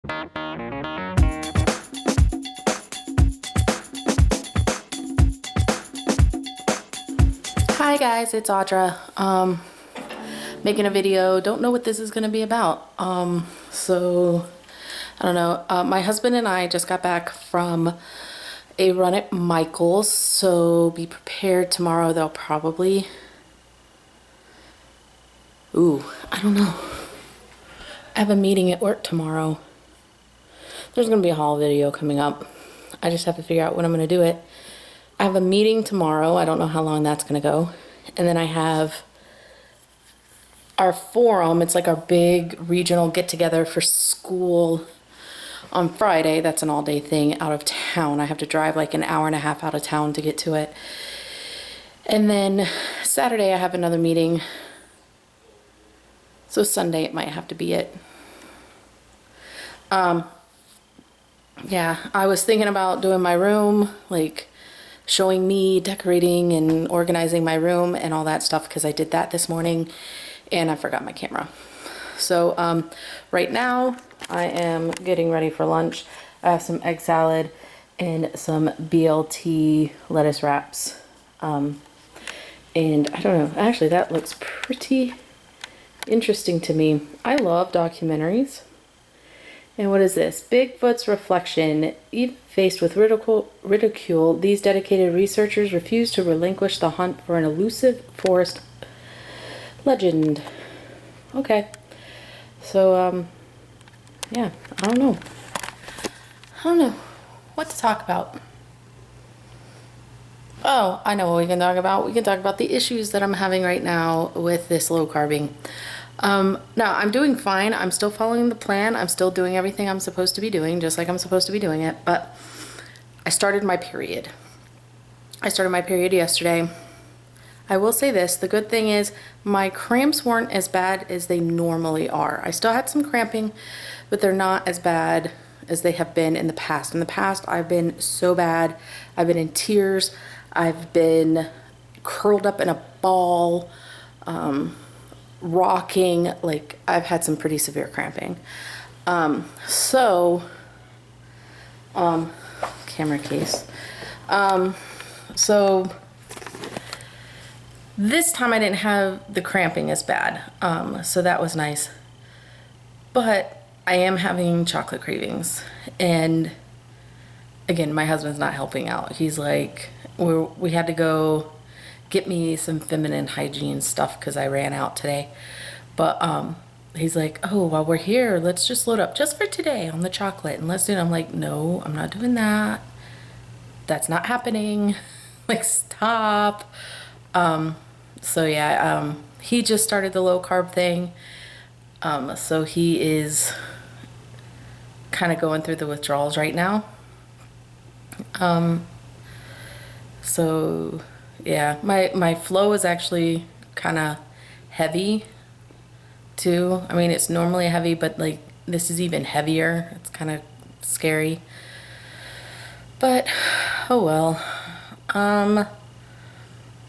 Hi guys, it's Audra. Making a video. Don't know what this is going to be about. So I don't know. My husband and I just got back from a run at Michael's, so be prepared tomorrow. They'll probably, I don't know. I have a meeting at work tomorrow. There's going to be a haul video coming up. I just have to figure out when I'm going to do it. I have a meeting tomorrow. I don't know how long that's going to go. And then I have our forum. It's like our big regional get-together for school on Friday. That's an all-day thing out of town. I have to drive like an hour and a half out of town to get to it. And then Saturday I have another meeting. So Sunday it might have to be it. Yeah, I was thinking about doing my room, like showing me decorating and organizing my room and all that stuff, because I did that this morning and I forgot my camera. So right now I am getting ready for lunch. I have some egg salad and some BLT lettuce wraps. And I don't know, actually that looks pretty interesting to me. I love documentaries. And what is this? Bigfoot's reflection. Even faced with ridicule, these dedicated researchers refuse to relinquish the hunt for an elusive forest legend. Okay. So, yeah, I don't know. I don't know what to talk about. Oh, I know what we can talk about. We can talk about the issues that I'm having right now with this low carbing. No, I'm doing fine. I'm still following the plan. I'm still doing everything I'm supposed to be doing, just like I'm supposed to be doing it. But I started my period. I started my period yesterday. I will say this, the good thing is my cramps weren't as bad as they normally are. I still had some cramping, but they're not as bad as they have been in the past. In the past, I've been so bad. I've been in tears. I've been curled up in a ball, rocking. Like, I've had some pretty severe cramping. Camera case. So this time I didn't have the cramping as bad. So that was nice. But I am having chocolate cravings. And again, my husband's not helping out. He's like, we had to go get me some feminine hygiene stuff because I ran out today. But he's like, oh, while we're here, let's just load up just for today on the chocolate and let's do it. I'm like, no, I'm not doing that. That's not happening. Like, stop. So yeah, he just started the low carb thing. So he is kind of going through the withdrawals right now. So yeah, my flow is actually kind of heavy too. I mean, it's normally heavy, but like this is even heavier. It's kind of scary. But oh well.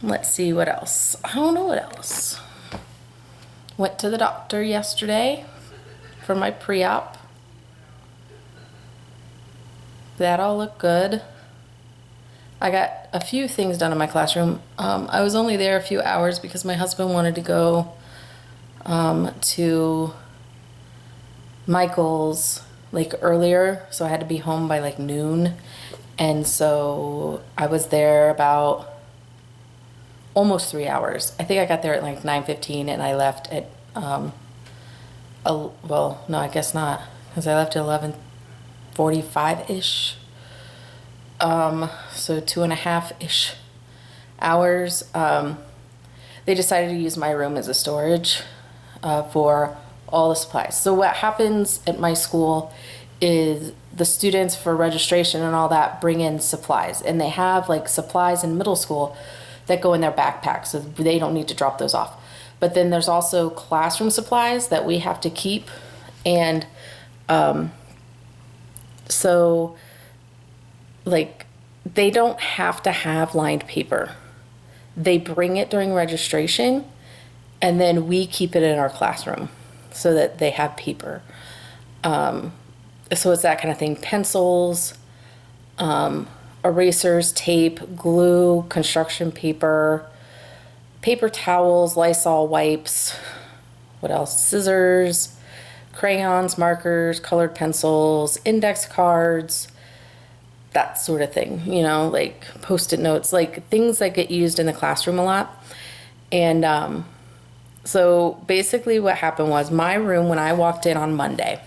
Let's see what else. I don't know what else. Went to the doctor yesterday for my pre-op. That all looked good. I got a few things done in my classroom. I was only there a few hours because my husband wanted to go to Michael's like earlier, so I had to be home by like noon. And so I was there about almost 3 hours. I think I got there at like 9:15 and I left at well, no, I guess not, because I left at 11:45-ish. So 2.5-ish hours. They decided to use my room as a storage for all the supplies. So what happens at my school is the students for registration and all that bring in supplies, and they have like supplies in middle school that go in their backpack, so they don't need to drop those off. But then there's also classroom supplies that we have to keep, and so like they don't have to have lined paper. They bring it during registration, and then we keep it in our classroom so that they have paper. So it's that kind of thing. Pencils, erasers, tape, glue, construction paper, paper towels, Lysol wipes, what else? Scissors, crayons, markers, colored pencils, index cards, that sort of thing, you know, like Post-it notes, like things that get used in the classroom a lot. And so basically what happened was my room, when I walked in on Monday,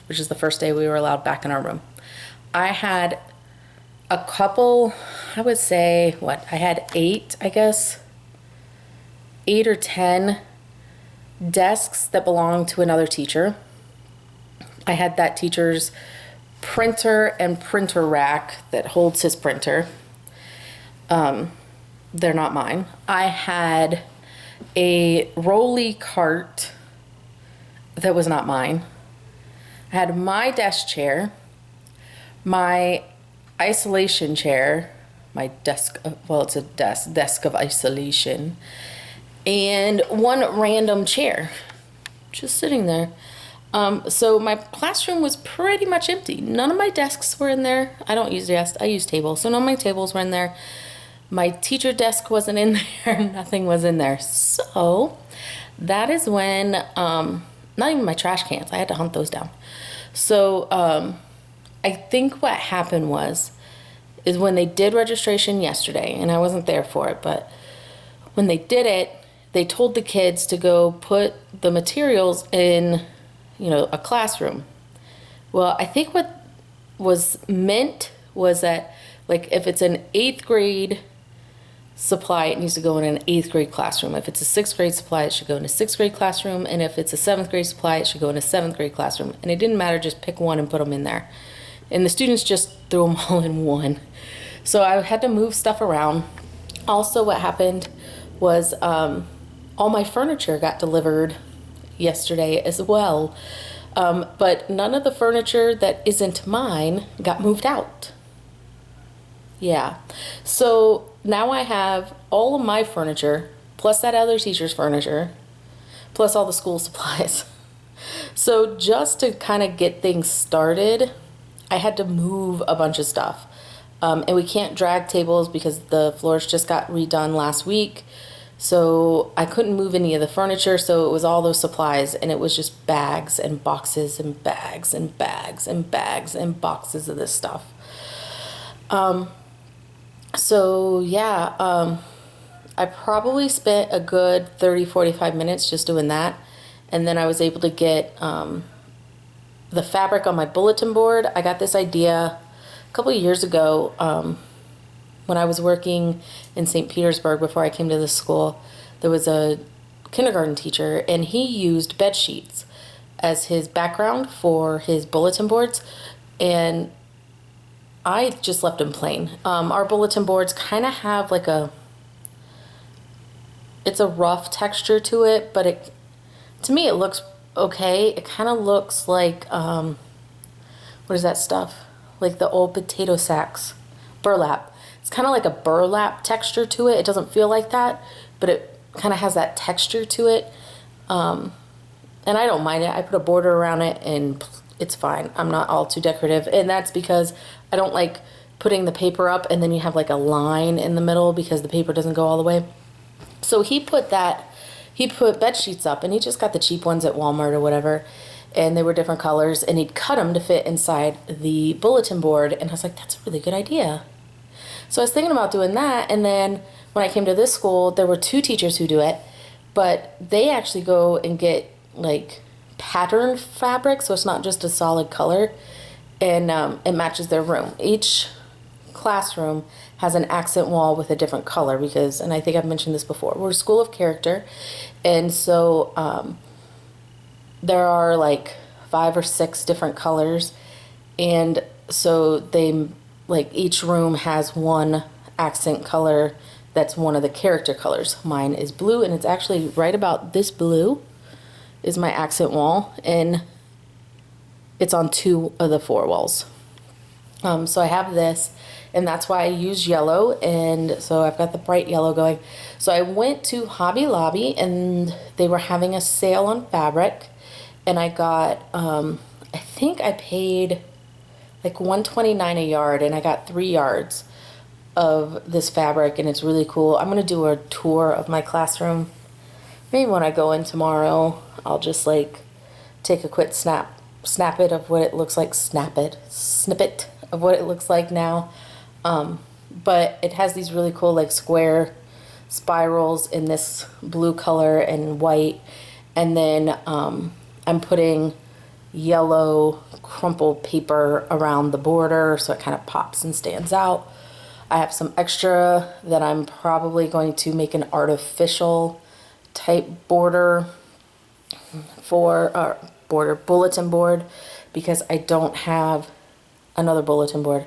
which is the first day we were allowed back in our room, I had a couple, I would say, I had 8, I guess, 8 or 10 desks that belonged to another teacher. I had that teacher's printer and printer rack that holds his printer. They're not mine. I had a rolly cart that was not mine. I had my desk chair, my isolation chair, my desk, well, it's a desk of isolation, and one random chair just sitting there. So my classroom was pretty much empty. None of my desks were in there. I don't use desks, I use tables. So none of my tables were in there. My teacher desk wasn't in there. Nothing was in there. So that is when, not even my trash cans, I had to hunt those down. So I think what happened is when they did registration yesterday, and I wasn't there for it, but when they did it, they told the kids to go put the materials in, you know, a classroom. Well, I think what was meant was that, like, if it's an 8th grade supply, it needs to go in an 8th grade classroom. If it's a 6th grade supply, it should go in a 6th grade classroom. And if it's a 7th grade supply, it should go in a 7th grade classroom. And it didn't matter, just pick one and put them in there. And the students just threw them all in one. So I had to move stuff around. Also, what happened was all my furniture got delivered yesterday as well. But none of the furniture that isn't mine got moved out. Yeah. So now I have all of my furniture, plus that other teacher's furniture, plus all the school supplies. So just to kind of get things started, I had to move a bunch of stuff. And we can't drag tables because the floors just got redone last week. So I couldn't move any of the furniture, so it was all those supplies, and it was just bags and boxes and bags and bags and bags and boxes of this stuff. So yeah, I probably spent a good 30-45 minutes just doing that, and then I was able to get the fabric on my bulletin board. I got this idea a couple of years ago. When I was working in St. Petersburg before I came to this school, there was a kindergarten teacher, and he used bed sheets as his background for his bulletin boards, and I just left them plain. Our bulletin boards kind of have like it's a rough texture to it, but to me it looks okay. It kind of looks like, what is that stuff? Like the old potato sacks, burlap. It's kind of like a burlap texture to it. It doesn't feel like that, but it kind of has that texture to it. And I don't mind it. I put a border around it and it's fine. I'm not all too decorative. And that's because I don't like putting the paper up and then you have like a line in the middle because the paper doesn't go all the way. So he put bed sheets up, and he just got the cheap ones at Walmart or whatever. And they were different colors, and he'd cut them to fit inside the bulletin board. And I was like, that's a really good idea. So I was thinking about doing that, and then when I came to this school, there were 2 teachers who do it, but they actually go and get like pattern fabric, so it's not just a solid color, and it matches their room. Each classroom has an accent wall with a different color because, and I think I've mentioned this before, we're a school of character, and so there are like 5 or 6 different colors, and so they, like, each room has one accent color that's one of the character colors. Mine is blue, and it's actually right about this blue is my accent wall, and it's on 2 of the 4 walls. So I have this, and that's why I use yellow, and so I've got the bright yellow going. So I went to Hobby Lobby, and they were having a sale on fabric, and I got I think I paid like $129 a yard, and I got 3 yards of this fabric, and it's really cool. I'm gonna do a tour of my classroom. Maybe when I go in tomorrow, I'll just like take a quick snippet of what it looks like now. But it has these really cool like square spirals in this blue color and white, and then I'm putting yellow crumpled paper around the border so it kind of pops and stands out. I have some extra that I'm probably going to make an artificial type border for bulletin board, because I don't have another bulletin board.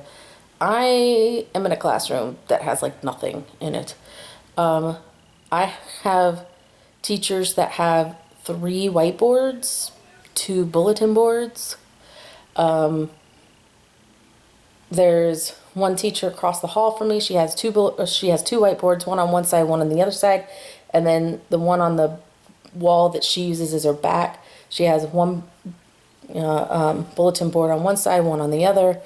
I am in a classroom that has like nothing in it. I have teachers that have 3 whiteboards, 2 bulletin boards. There's one teacher across the hall from me. She has two whiteboards, one on one side, one on the other side, and then the one on the wall that she uses as her back. She has one bulletin board on one side, one on the other.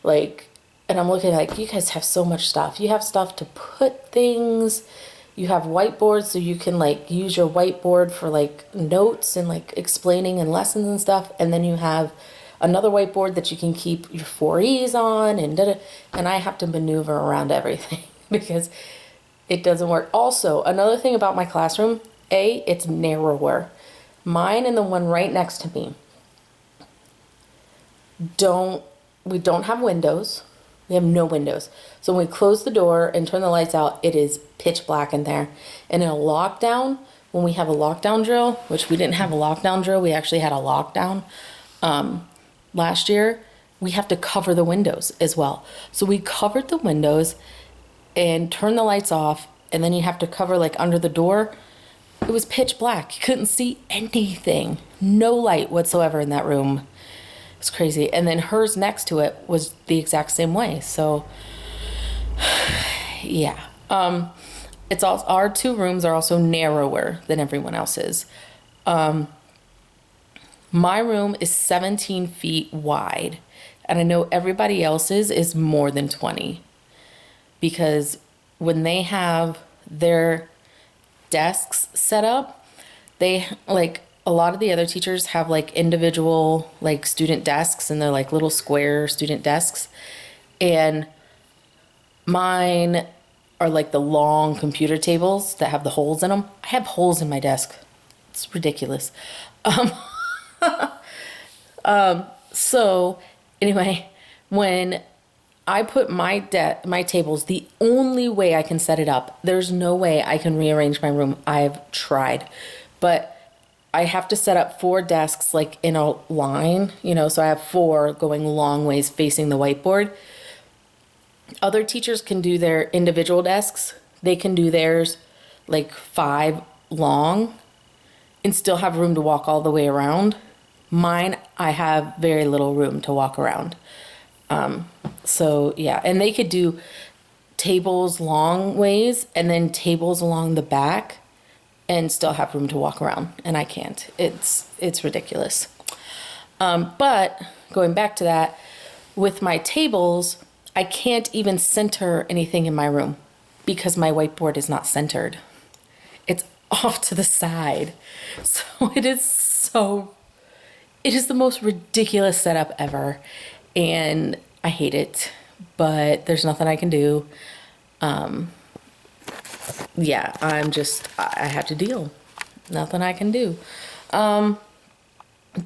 Like, and I'm looking like, you guys have so much stuff. You have stuff to put things. You have whiteboards, so you can like use your whiteboard for like notes and like explaining and lessons and stuff. And then you have another whiteboard that you can keep your 4E's on, and and I have to maneuver around everything because it doesn't work. Also, another thing about my classroom, it's narrower. Mine and the one right next to me we don't have windows. We have no windows. So when we close the door and turn the lights out, it is pitch black in there. And in a lockdown, when we have a lockdown drill, which we didn't have a lockdown drill, we actually had a lockdown last year, we have to cover the windows as well. So we covered the windows and turned the lights off, and then you have to cover like under the door. It was pitch black. You couldn't see anything. No light whatsoever in that room. It's crazy. And then hers next to it was the exact same way. So yeah. It's all, our 2 rooms are also narrower than everyone else's. My room is 17 feet wide, and I know everybody else's is more than 20, because when they have their desks set up, they like, a lot of the other teachers have like individual like student desks, and they're like little square student desks, and mine are like the long computer tables that have the holes in them. I have holes in my desk. It's ridiculous. So anyway, when I put my tables, the only way I can set it up, there's no way I can rearrange my room. I've tried, but I have to set up 4 desks like in a line, so I have 4 going long ways facing the whiteboard. Other teachers can do their individual desks. They can do theirs like 5 long and still have room to walk all the way around. Mine, I have very little room to walk around. So yeah, and they could do tables long ways and then tables along the back and still have room to walk around, and I can't. It's ridiculous. But going back to that, with my tables, I can't even center anything in my room because my whiteboard is not centered. It's off to the side. So it is the most ridiculous setup ever, and I hate it, but there's nothing I can do. Yeah, I have to deal. Nothing I can do. But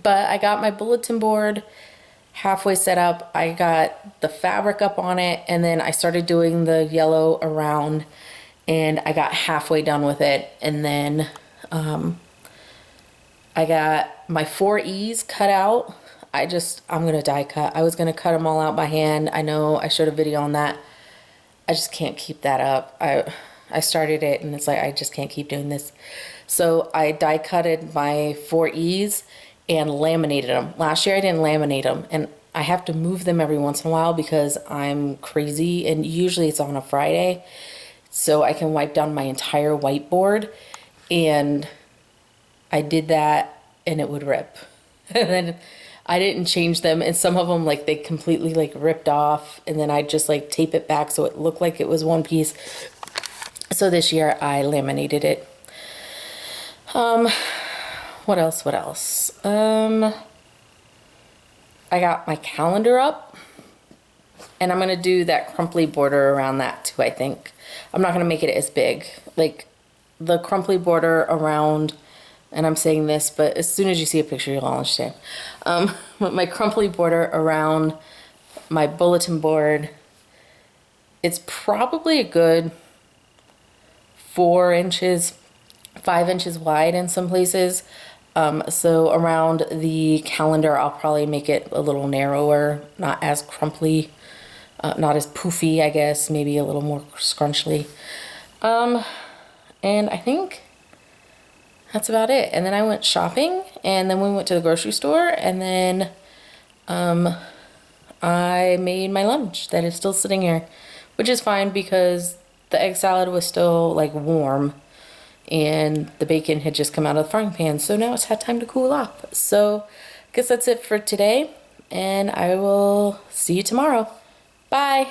I got my bulletin board halfway set up. I got the fabric up on it, and then I started doing the yellow around, and I got halfway done with it. And then I got my 4E's cut out. I'm gonna die cut. I was gonna cut them all out by hand. I know I showed a video on that. I just can't keep that up. I started it, and it's like, I just can't keep doing this. So I die cutted my 4E's and laminated them. Last year I didn't laminate them, and I have to move them every once in a while because I'm crazy, and usually it's on a Friday, so I can wipe down my entire whiteboard. And I did that, and it would rip. And then I didn't change them, and some of them like they completely like ripped off, and then I just like tape it back so it looked like it was one piece. So this year I laminated it. What else? What else? I got my calendar up, and I'm gonna do that crumply border around that too, I think. I'm not gonna make it as big. Like the crumply border around, and I'm saying this, but as soon as you see a picture, you'll all understand. But my crumply border around my bulletin board, it's probably a good 4 inches, 5 inches wide in some places. So around the calendar, I'll probably make it a little narrower, not as crumply, not as poofy, I guess, maybe a little more scrunchly. And I think that's about it. And then I went shopping, and then we went to the grocery store, and then I made my lunch that is still sitting here, which is fine because the egg salad was still like warm and the bacon had just come out of the frying pan. So now it's had time to cool off. So I guess that's it for today, and I will see you tomorrow. Bye.